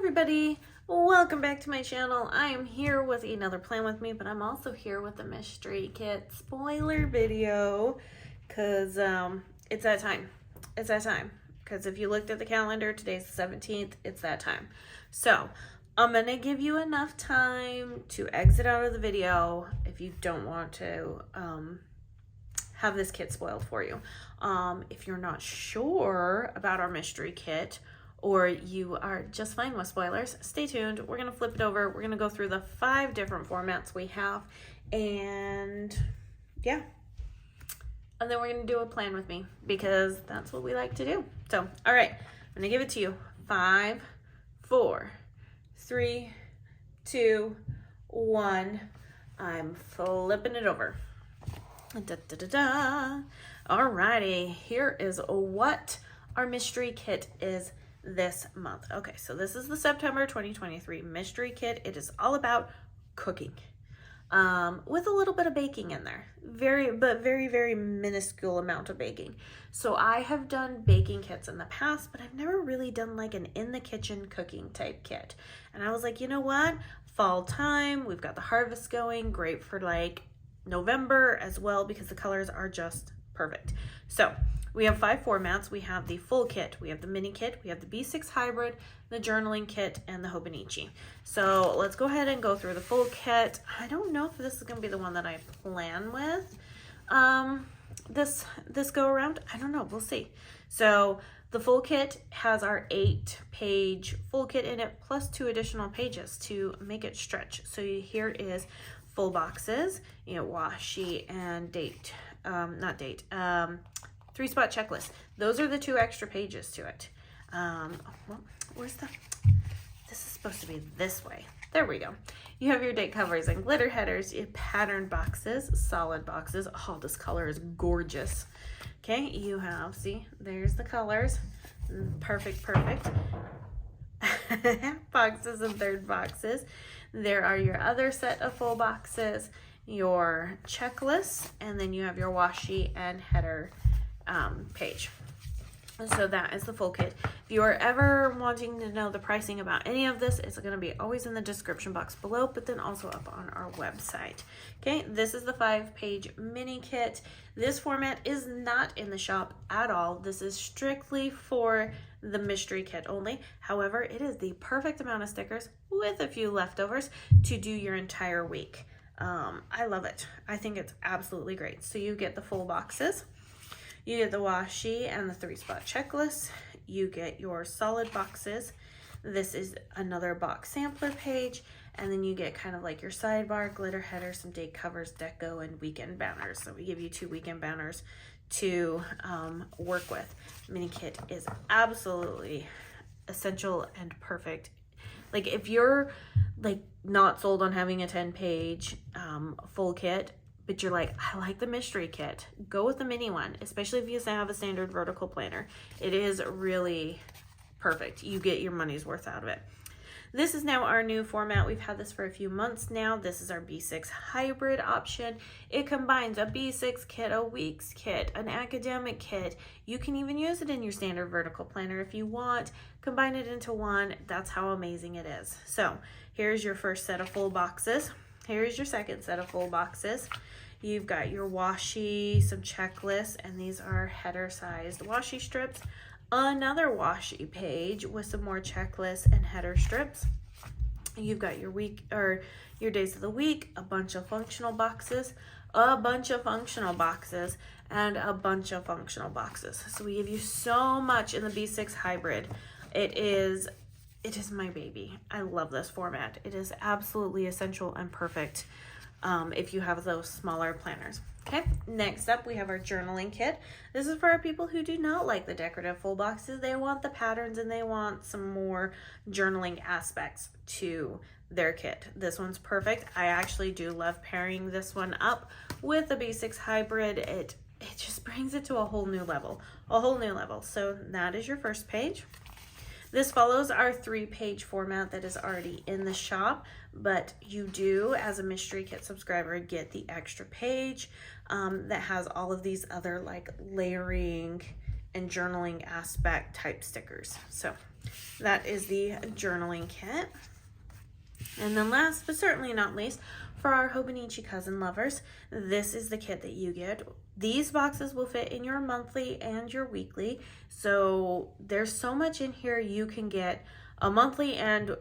everybody, welcome back to my channel. I am here with another plan with me, but I'm also here with a mystery kit spoiler video because it's that time. It's that time because if you looked at the calendar, today's the 17th. It's that time. So I'm gonna give you enough time to exit out of the video if you don't want to have this kit spoiled for you. If you're not sure about our mystery kit, or you are just fine with spoilers, stay tuned. We're gonna flip it over. We're gonna go through the 5 different formats we have, and yeah. And then we're gonna do a plan with me because that's what we like to do. So, all right, I'm gonna give it to you. 5, 4, 3, 2, 1. I'm flipping it over. Da, da, da, da. Alrighty, here is what our mystery kit is this month. Okay, so this is the September 2023 mystery kit. It is all about cooking, with a little bit of baking in there. Very minuscule amount of baking. So I have done baking kits in the past, but I've never really done like an in the kitchen cooking type kit. And I was like, you know what? Fall time, we've got the harvest going, great for like November as well because the colors are just perfect. So we have 5 formats. We have the full kit, we have the mini kit, we have the B6 hybrid, the journaling kit, and the Hobonichi. So let's go ahead and go through the full kit. I don't know if this is going to be the one that I plan with this go around. I don't know. We'll see. So the full kit has our 8-page full kit in it, plus 2 additional pages to make it stretch. So here is full boxes, you know, washi and date, not date, 3-spot checklist. Those are the 2 extra pages to it. Where's the, this is supposed to be this way. There we go. You have your date covers and glitter headers, you have patterned boxes, solid boxes. Oh, this color is gorgeous. Okay, you have, see, there's the colors. Perfect. Boxes and third boxes. There are your other set of full boxes, your checklist, and then you have your washi and header page. So that is the full kit. If you are ever wanting to know the pricing about any of this, it's going to be always in the description box below, but then also up on our website. Okay, this is the 5-page mini kit. This format is not in the shop at all. This is strictly for the mystery kit only. However, it is the perfect amount of stickers with a few leftovers to do your entire week. I love it. I think it's absolutely great. So you get the full boxes. You get the washi and the 3-spot checklist. You get your solid boxes. This is another box sampler page. And then you get kind of like your sidebar, glitter header, some date covers, deco, and weekend banners. So we give you 2 weekend banners to work with. Mini kit is absolutely essential and perfect. Like if you're like not sold on having a 10-page full kit, but you're like, I like the mystery kit, go with the mini one, especially if you have a standard vertical planner. It is really perfect. You get your money's worth out of it. This is now our new format. We've had this for a few months now. This is our B6 hybrid option. It combines a B6 kit, a weeks kit, an academic kit. You can even use it in your standard vertical planner if you want. Combine it into one. That's how amazing it is. So here's your first set of full boxes. Here's your second set of full boxes. You've got your washi, some checklists, and these are header sized washi strips. Another washi page with some more checklists and header strips. You've got your week or your days of the week, a bunch of functional boxes, a bunch of functional boxes, and a bunch of functional boxes. So we give you so much in the B6 hybrid. It is my baby. I love this format. It is absolutely essential and perfect if you have those smaller planners. Okay, next up we have our journaling kit. This is for our people who do not like the decorative full boxes. They want the patterns and they want some more journaling aspects to their kit. This one's perfect. I actually do love pairing this one up with the B6 hybrid. It just brings it to a whole new level. So that is your first page. This follows our 3-page format that is already in the shop, but you do, as a mystery kit subscriber, get the extra page that has all of these other like layering and journaling aspect type stickers. So that is the journaling kit. And then last but certainly not least, for our Hobonichi Cousin lovers, this is the kit that you get. These boxes will fit in your monthly and your weekly. So there's so much in here, you can get a monthly and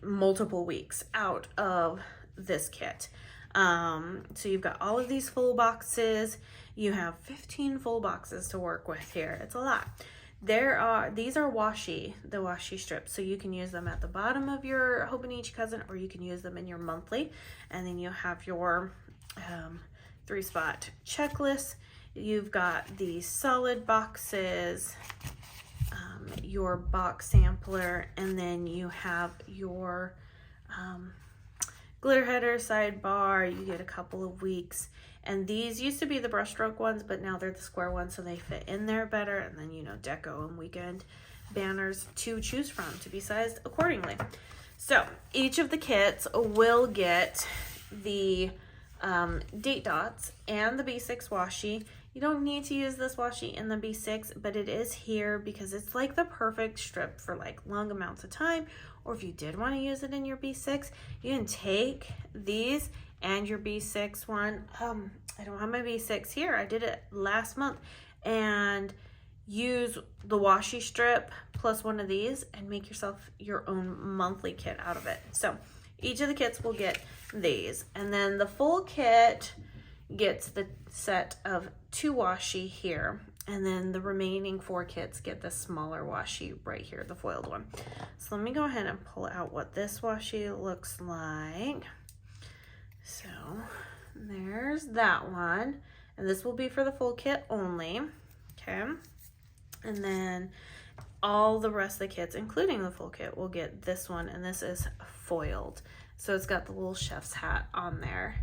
multiple weeks out of this kit. So you've got all of these full boxes. You have 15 full boxes to work with here. It's a lot. These are washi, the washi strips. So you can use them at the bottom of your Hobonichi Cousin, or you can use them in your monthly. And then you have your 3-spot checklist. You've got the solid boxes, your box sampler, and then you have your glitter header, sidebar. You get a couple of weeks. And these used to be the brushstroke ones, but now they're the square ones, so they fit in there better. And then, you know, deco and weekend banners to choose from to be sized accordingly. So each of the kits will get the date dots and the B6 washi. You don't need to use this washi in the B6, but it is here because it's like the perfect strip for like long amounts of time. Or if you did want to use it in your B6, you can take these and your B6 one. I don't have my B6 here. I did it last month, and use the washi strip plus one of these and make yourself your own monthly kit out of it. So each of the kits will get these, and then the full kit gets the set of 2 washi here, and then the remaining 4 kits get the smaller washi right here, the foiled one. So let me go ahead and pull out what this washi looks like. So there's that one, and this will be for the full kit only. Okay, and then all the rest of the kits, including the full kit, will get this one, and this is foiled. So it's got the little chef's hat on there.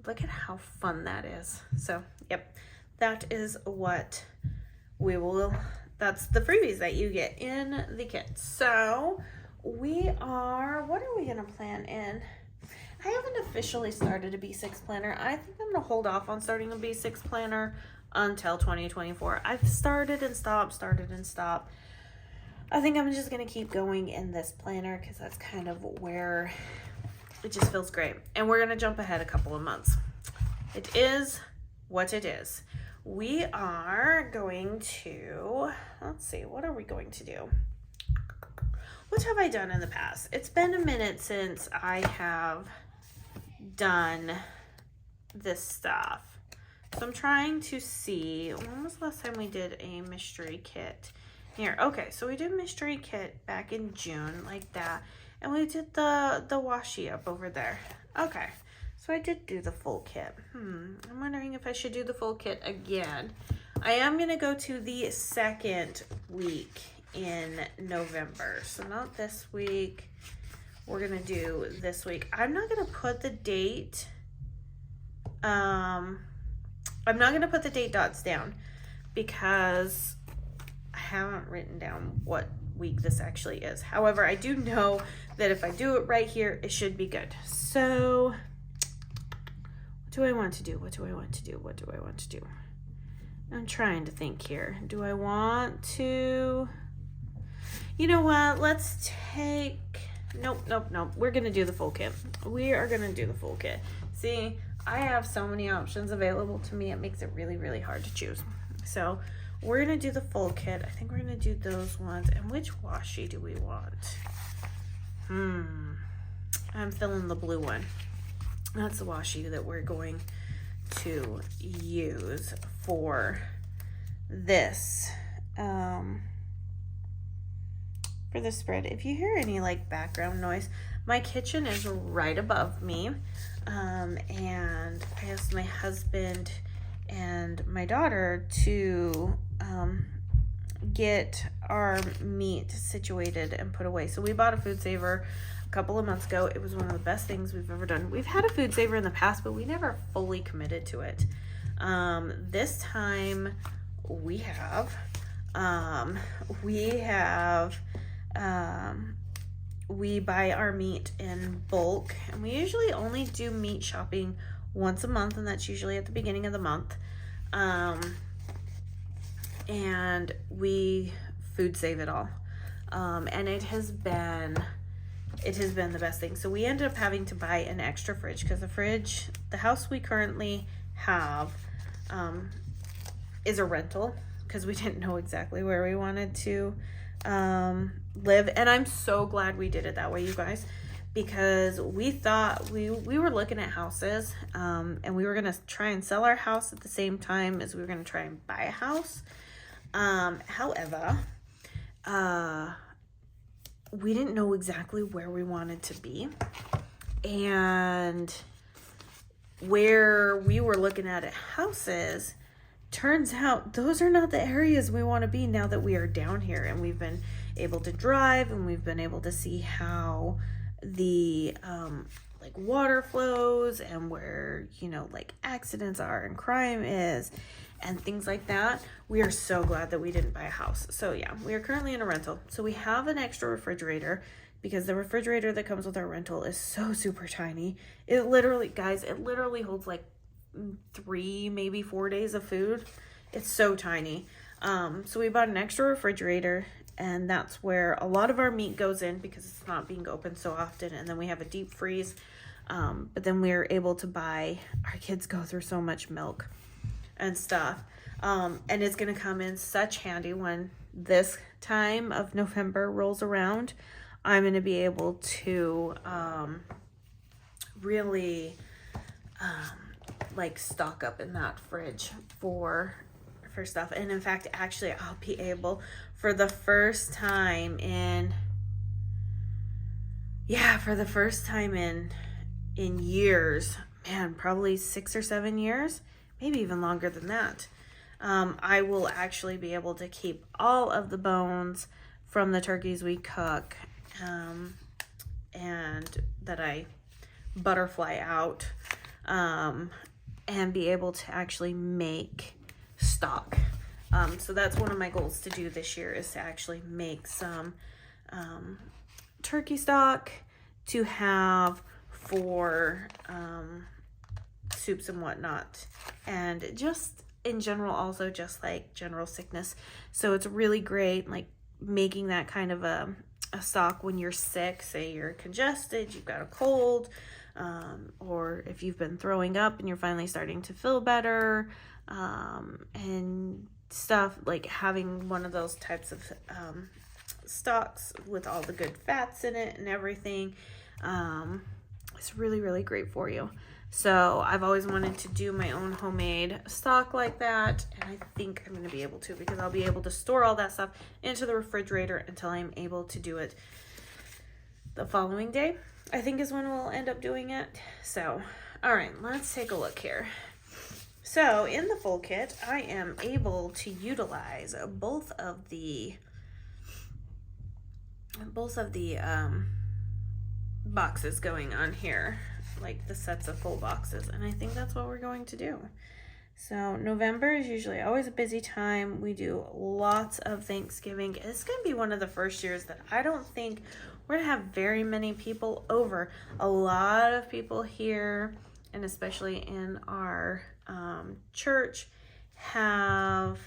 Look at how fun that is. So yep, that is what we will, that's the freebies that you get in the kit. So what are we gonna plan in? I haven't officially started a B6 planner. I think I'm gonna hold off on starting a B6 planner until 2024. I've started and stopped. I think I'm just gonna keep going in this planner because that's kind of where it just feels great. And we're gonna jump ahead a couple of months. It is what it is. We are going to, let's see, what are we going to do? What have I done in the past? It's been a minute since I have done this stuff. So I'm trying to see, when was the last time we did a mystery kit? Here, okay, so we did mystery kit back in June, like that. And we did the washi up over there. Okay, so I did do the full kit. I'm wondering if I should do the full kit again. I am gonna go to the second week in November. So not this week. We're gonna do this week. I'm not gonna put the date. I'm not gonna put the date dots down because I haven't written down what week this actually is. However, I do know that if I do it right here, it should be good. So what do I want to do? What do I want to do? What do I want to do? I'm trying to think here. Do I want to, you know what? Let's take, nope. We're going to do the full kit. We are going to do the full kit. See, I have so many options available to me. It makes it really, really hard to choose. So we're going to do the full kit. I think we're going to do those ones. And which washi do we want? I'm feeling the blue one. That's the washi that we're going to use for this. For the spread. If you hear any like background noise, my kitchen is right above me. And I asked my husband and my daughter to get our meat situated and put away. So we bought a food saver a couple of months ago. It was one of the best things we've ever done. We've had a food saver in the past, but we never fully committed to it. This time we have we buy our meat in bulk, and we usually only do meat shopping once a month, and that's usually at the beginning of the month. and we food save it all. And it has been the best thing. So we ended up having to buy an extra fridge because the house we currently have is a rental because we didn't know exactly where we wanted to live. And I'm so glad we did it that way, you guys, because we thought we were looking at houses and we were going to try and sell our house at the same time as we were going to try and buy a house. However, we didn't know exactly where we wanted to be, and where we were looking at houses, turns out those are not the areas we want to be now that we are down here and we've been able to drive and we've been able to see how the like water flows and where, you know, like accidents are and crime is and things like that. We are so glad that we didn't buy a house. So yeah, we are currently in a rental. So we have an extra refrigerator because the refrigerator that comes with our rental is so super tiny. It literally, guys, it literally holds like 3, maybe 4 days of food. It's so tiny. So we bought an extra refrigerator, and that's where a lot of our meat goes in because it's not being opened so often. And then we have a deep freeze. But then we're able to buy, our kids go through so much milk and stuff. And it's going to come in such handy when this time of November rolls around. I'm going to be able to really like stock up in that fridge for stuff. And in fact, actually, I'll be able, for the first time in years, man, probably 6 or 7 years, maybe even longer than that, I will actually be able to keep all of the bones from the turkeys we cook, and that I butterfly out, and be able to actually make stock. So that's one of my goals to do this year, is to actually make some turkey stock to have for soups and whatnot, and just in general, also just like general sickness. So it's really great, like making that kind of a stock when you're sick, say you're congested, you've got a cold, or if you've been throwing up and you're finally starting to feel better, and stuff, like having one of those types of stocks with all the good fats in it and everything. It's really, really great for you. So I've always wanted to do my own homemade stock like that, and I think I'm going to be able to, because I'll be able to store all that stuff into the refrigerator until I'm able to do it the following day, I think is when we'll end up doing it. So, all right, let's take a look here. So in the full kit, I am able to utilize both of the boxes going on here, like the sets of full boxes, and I think that's what we're going to do. So November is usually always a busy time. We do lots of Thanksgiving. It's going to be one of the first years that I don't think we're going to have very many people over. A lot of people here, and especially in our church, have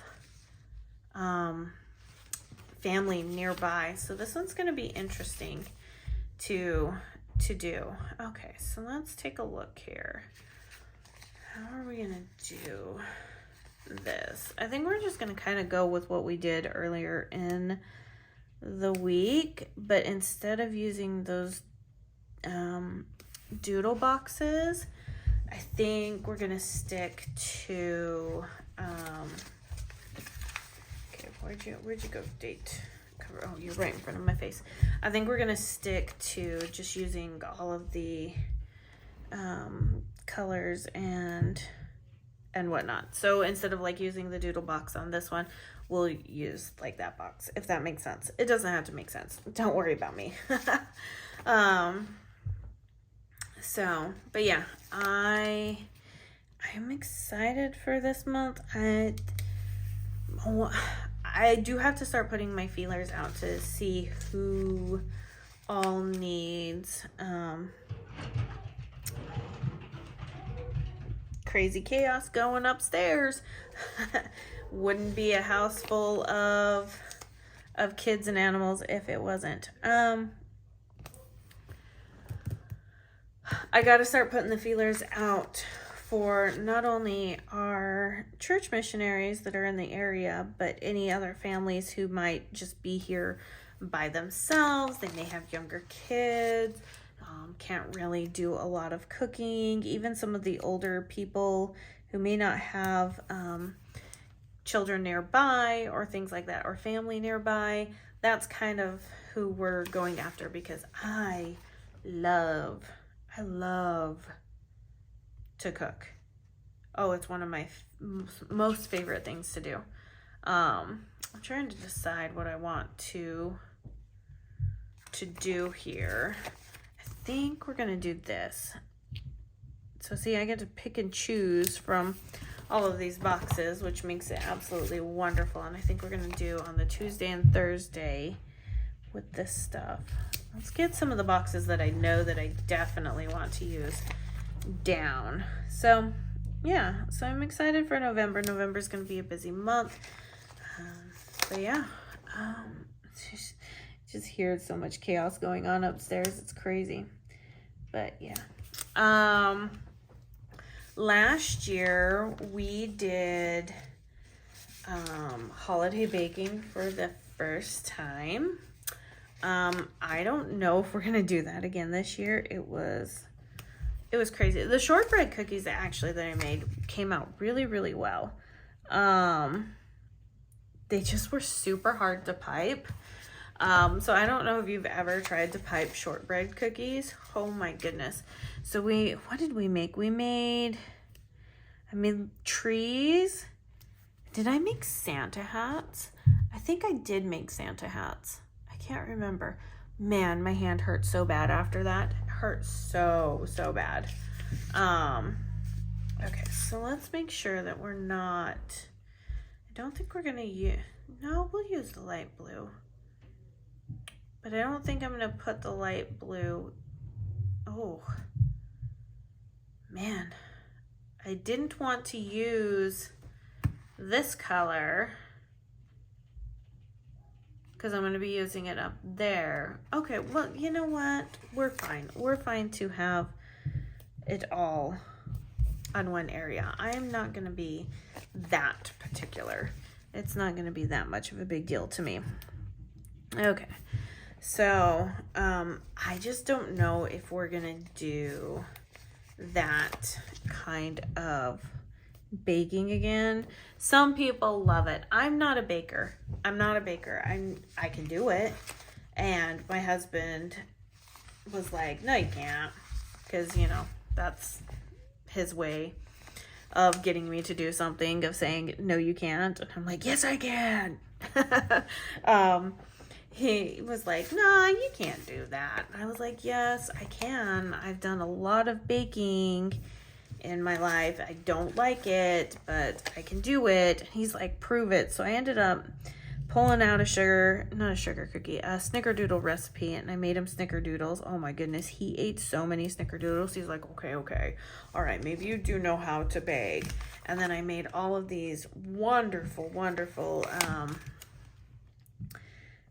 family nearby. So this one's going to be interesting to do. Okay, so let's take a look here. How are we gonna do this? I think we're just gonna kind of go with what we did earlier in the week, but instead of using those doodle boxes, I think we're gonna stick to okay, where'd you go? Date. Oh, you're right in front of my face. I think we're gonna stick to just using all of the colors and whatnot. So instead of like using the doodle box on this one, we'll use like that box, if that makes sense. It doesn't have to make sense. Don't worry about me. So, but yeah, I'm excited for this month. I do have to start putting my feelers out to see who all needs crazy chaos going upstairs. Wouldn't be a house full of kids and animals if it wasn't. I got to start putting the feelers out for not only our church missionaries that are in the area, but any other families who might just be here by themselves. They may have younger kids, can't really do a lot of cooking. Even some of the older people who may not have children nearby or things like that, or family nearby. That's kind of who we're going after, because I love to cook. Oh, it's one of my most favorite things to do. I'm trying to decide what I want to do here. I think we're gonna do this. So see, I get to pick and choose from all of these boxes, which makes it absolutely wonderful. And I think we're gonna do on the Tuesday and Thursday with this stuff. Let's get some of the boxes that I know that I definitely want to use down. So yeah, so I'm excited for November. November's gonna be a busy month. But yeah, just hear so much chaos going on upstairs. It's crazy. But yeah. Last year we did holiday baking for the first time. I don't know if we're gonna do that again this year. It was crazy. The shortbread cookies that I made came out really, really well. They just were super hard to pipe. So I don't know if you've ever tried to pipe shortbread cookies. Oh my goodness. So what did we make? I made trees. Did I make Santa hats? I think I did make Santa hats. I can't remember. Man, my hand hurt so bad after that. It hurt so bad. Okay, so let's make sure that we're not, I don't think we're gonna use, no, we'll use the light blue. But I don't think I'm gonna put the light blue. Oh, man. I didn't want to use this color because I'm going to be using it up there. Okay, well, you know what? We're fine. We're fine to have it all on one area. I am not going to be that particular. It's not going to be that much of a big deal to me. Okay, so I just don't know if we're going to do that kind of baking again. Some people love it. I'm not a baker. I can do it. And my husband was like, no, you can't. Because, you know, that's his way of getting me to do something, of saying, no, you can't. And I'm like, yes, I can. He was like, no, you can't do that. I was like, yes, I can. I've done a lot of baking in my life. I don't like it, but I can do it. He's like, prove it. So I ended up pulling out a snickerdoodle recipe, and I made him snickerdoodles. Oh my goodness, he ate so many snickerdoodles. He's like, okay, all right, maybe you do know how to bake. And then I made all of these wonderful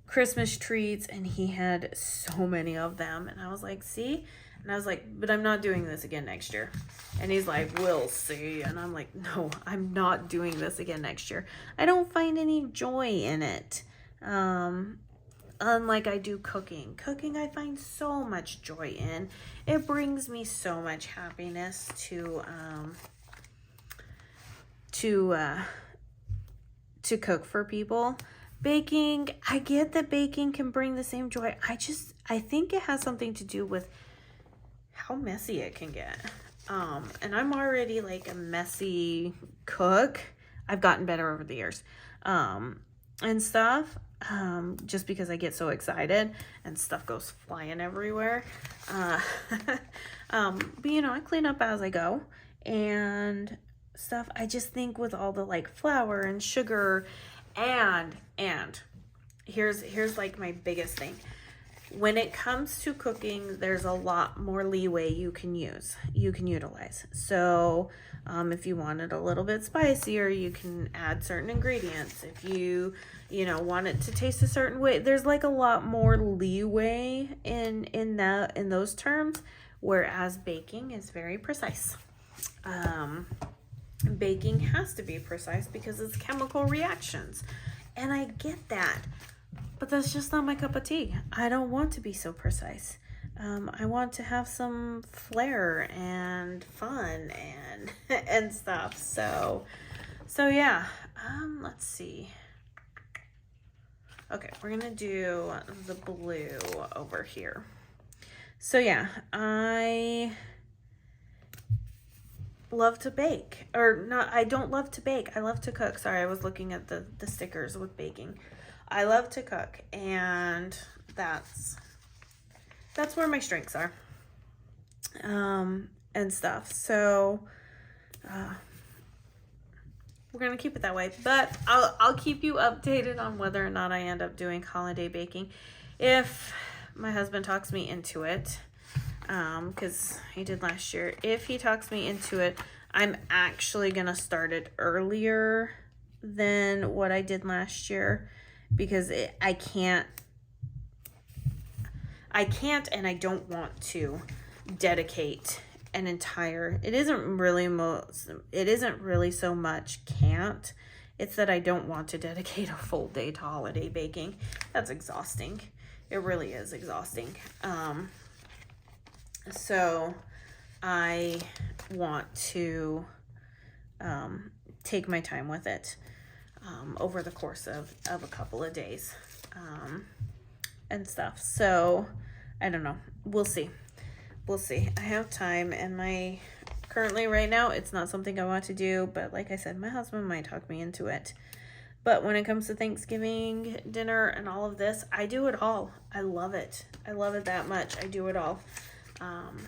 Christmas treats, and he had so many of them. And I was like, see? And I was like, but I'm not doing this again next year. And he's like, we'll see. And I'm like, no, I'm not doing this again next year. I don't find any joy in it. Unlike I do cooking. Cooking I find so much joy in. It brings me so much happiness to cook for people. Baking, I get that baking can bring the same joy. I think it has something to do with how messy it can get. And I'm already like a messy cook. I've gotten better over the years. And stuff. Just because I get so excited and stuff goes flying everywhere. But you know, I clean up as I go and stuff. I just think with all the like flour and sugar and here's like my biggest thing. when it comes to cooking, there's a lot more leeway you can utilize. So if you want it a little bit spicier, you can add certain ingredients. If you want it to taste a certain way, there's like a lot more leeway in those terms, whereas baking is very precise. Baking has to be precise because it's chemical reactions, and I get that. But that's just not my cup of tea. I don't want to be so precise. I want to have some flair and fun and stuff. So yeah. Let's see. Okay, we're gonna do the blue over here. So yeah, I love to bake. Or not, I don't love to bake. I love to cook. Sorry, I was looking at the stickers with baking. I love to cook, and that's where my strengths are, and stuff. So we're gonna keep it that way. But I'll keep you updated on whether or not I end up doing holiday baking, if my husband talks me into it, because he did last year. If he talks me into it, I'm actually gonna start it earlier than what I did last year. Because I can't and I don't want to dedicate an entire, it isn't really so much can't, it's that I don't want to dedicate a full day to holiday baking. That's exhausting. It really is exhausting. So I want to take my time with it. Over the course of a couple of days, and stuff. So I don't know. We'll see. I have time, and currently right now, it's not something I want to do, but like I said, my husband might talk me into it. But when it comes to Thanksgiving dinner and all of this, I do it all. I love it. I love it that much. I do it all. And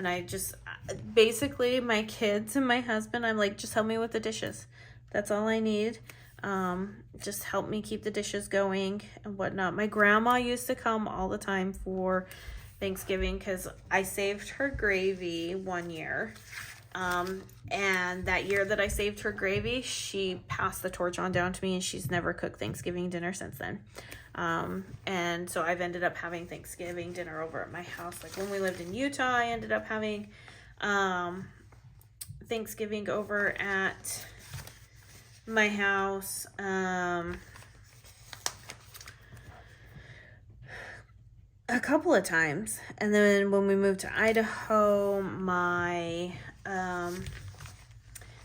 I just, basically my kids and my husband, I'm like, just help me with the dishes. That's all I need. Just help me keep the dishes going and whatnot. My grandma used to come all the time for Thanksgiving because I saved her gravy one year. And that year that I saved her gravy, she passed the torch on down to me, and she's never cooked Thanksgiving dinner since then. And so I've ended up having Thanksgiving dinner over at my house. Like when we lived in Utah, I ended up having Thanksgiving over at my house. A couple of times. And then when we moved to Idaho, my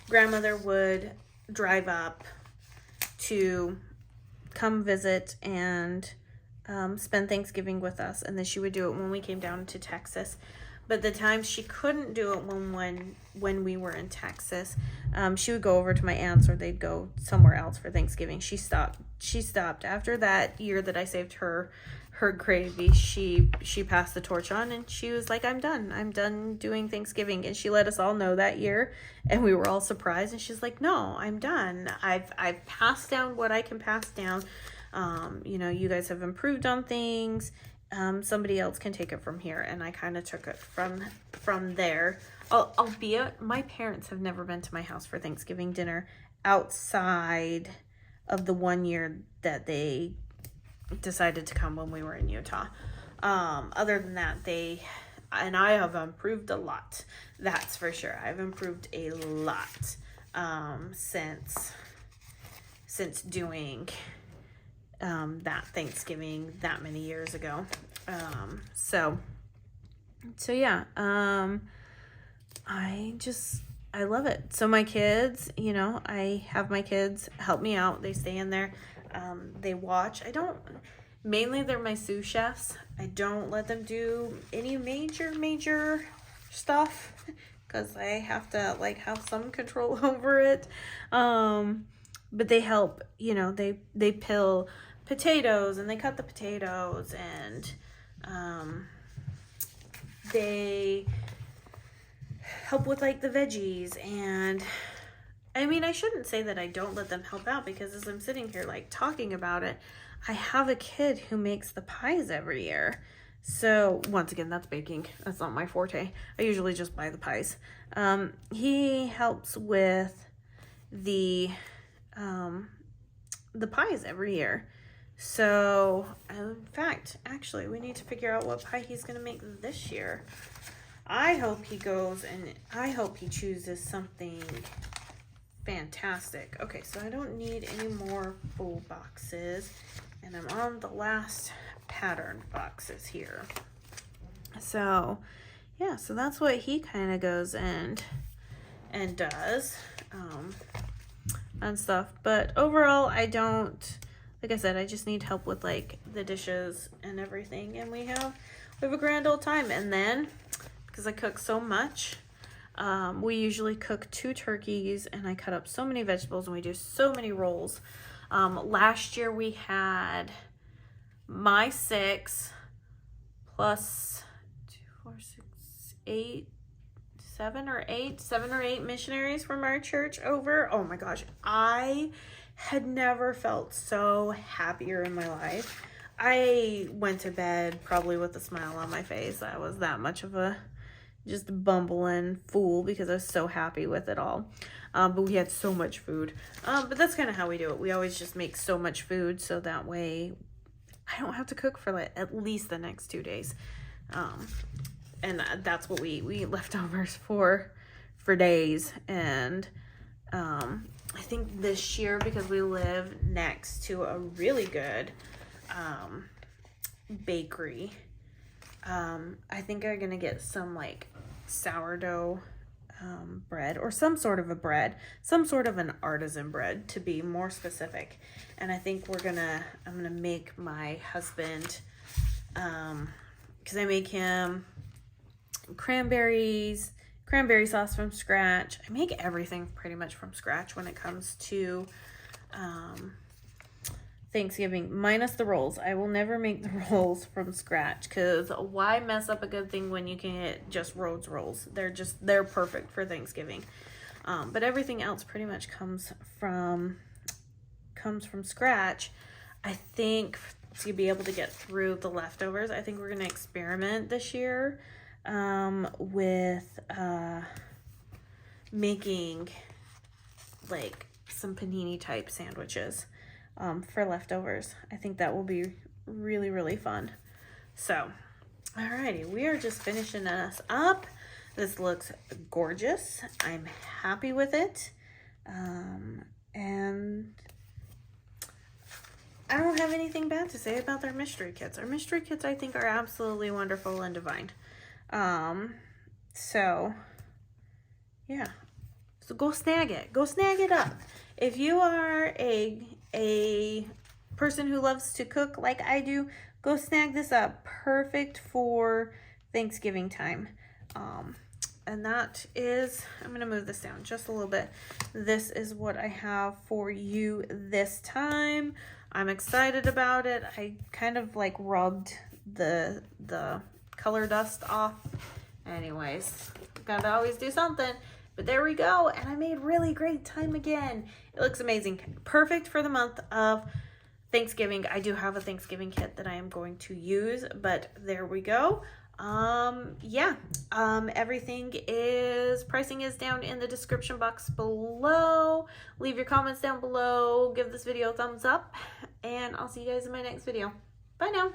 grandmother would drive up to come visit and spend Thanksgiving with us, and then she would do it when we came down to Texas. But the times she couldn't do it when we were in Texas, she would go over to my aunt's, or they'd go somewhere else for Thanksgiving. She stopped after that year that I saved her gravy. She passed the torch on, and she was like, I'm done doing Thanksgiving. And she let us all know that year, and we were all surprised, and she's like, no, I'm done. I've passed down what I can pass down. You guys have improved on things. Somebody else can take it from here. And I kind of took it from there. Albeit my parents have never been to my house for Thanksgiving dinner outside of the one year that they decided to come when we were in Utah. Other than that, I have improved a lot. That's for sure. I've improved a lot since doing that Thanksgiving that many years ago. So yeah, I love it. So my kids, I have my kids help me out. They stay in there. They watch. Mainly they're my sous chefs. I don't let them do any major stuff because I have to have some control over it. But they help, they peel potatoes, and they cut the potatoes, and they help with the veggies, and I mean, I shouldn't say that I don't let them help out, because as I'm sitting here like talking about it, I have a kid who makes the pies every year. So once again, that's baking. That's not my forte. I usually just buy the pies. He helps with the pies every year. So in fact, actually, we need to figure out what pie he's going to make this year. I hope he goes and I hope he chooses something fantastic. Okay, so I don't need any more full boxes, and I'm on the last pattern boxes here. So yeah, so that's what he kind of goes and does and stuff. But overall, I don't, like I said, I just need help with like the dishes and everything, and we have a grand old time. And then because I cook so much, we usually cook 2 turkeys, and I cut up so many vegetables, and we do so many rolls. Last year we had my 6 plus 2, 4, 6, 8, 7 or 8 missionaries from our church over. Oh my gosh, I had never felt so happier in my life. I went to bed probably with a smile on my face. I was that much of a just bumbling fool because I was so happy with it all. But we had so much food. But that's kind of how we do it. We always just make so much food, so that way I don't have to cook for like at least the next 2 days. And that's what we eat leftovers for days. And I think this year, because we live next to a really good bakery, I think I'm gonna get some like sourdough bread, or some sort of a bread, some sort of an artisan bread to be more specific. And I think I'm gonna make my husband, because I make him cranberry sauce from scratch. I make everything pretty much from scratch when it comes to Thanksgiving, minus the rolls. I will never make the rolls from scratch, because why mess up a good thing when you can get just Rhodes rolls? They're perfect for Thanksgiving. But everything else pretty much comes from scratch. I think to be able to get through the leftovers, I think we're going to experiment this year with making like some panini type sandwiches for leftovers. I think that will be really, really fun. So, alrighty, we are just finishing us up. This looks gorgeous. I'm happy with it. And I don't have anything bad to say about our mystery kits. Our mystery kits, I think, are absolutely wonderful and divine. So yeah, so go snag it. Go snag it up. If you are a person who loves to cook like I do, go snag this up. Perfect for Thanksgiving time. And that is, I'm going to move this down just a little bit. This is what I have for you this time. I'm excited about it. I kind of like rubbed the color dust off. Anyways, gotta always do something. But there we go. And I made really great time again. It looks amazing. Perfect for the month of Thanksgiving. I do have a Thanksgiving kit that I am going to use, but there we go. Everything pricing is down in the description box below. Leave your comments down below. Give this video a thumbs up, and I'll see you guys in my next video. Bye now.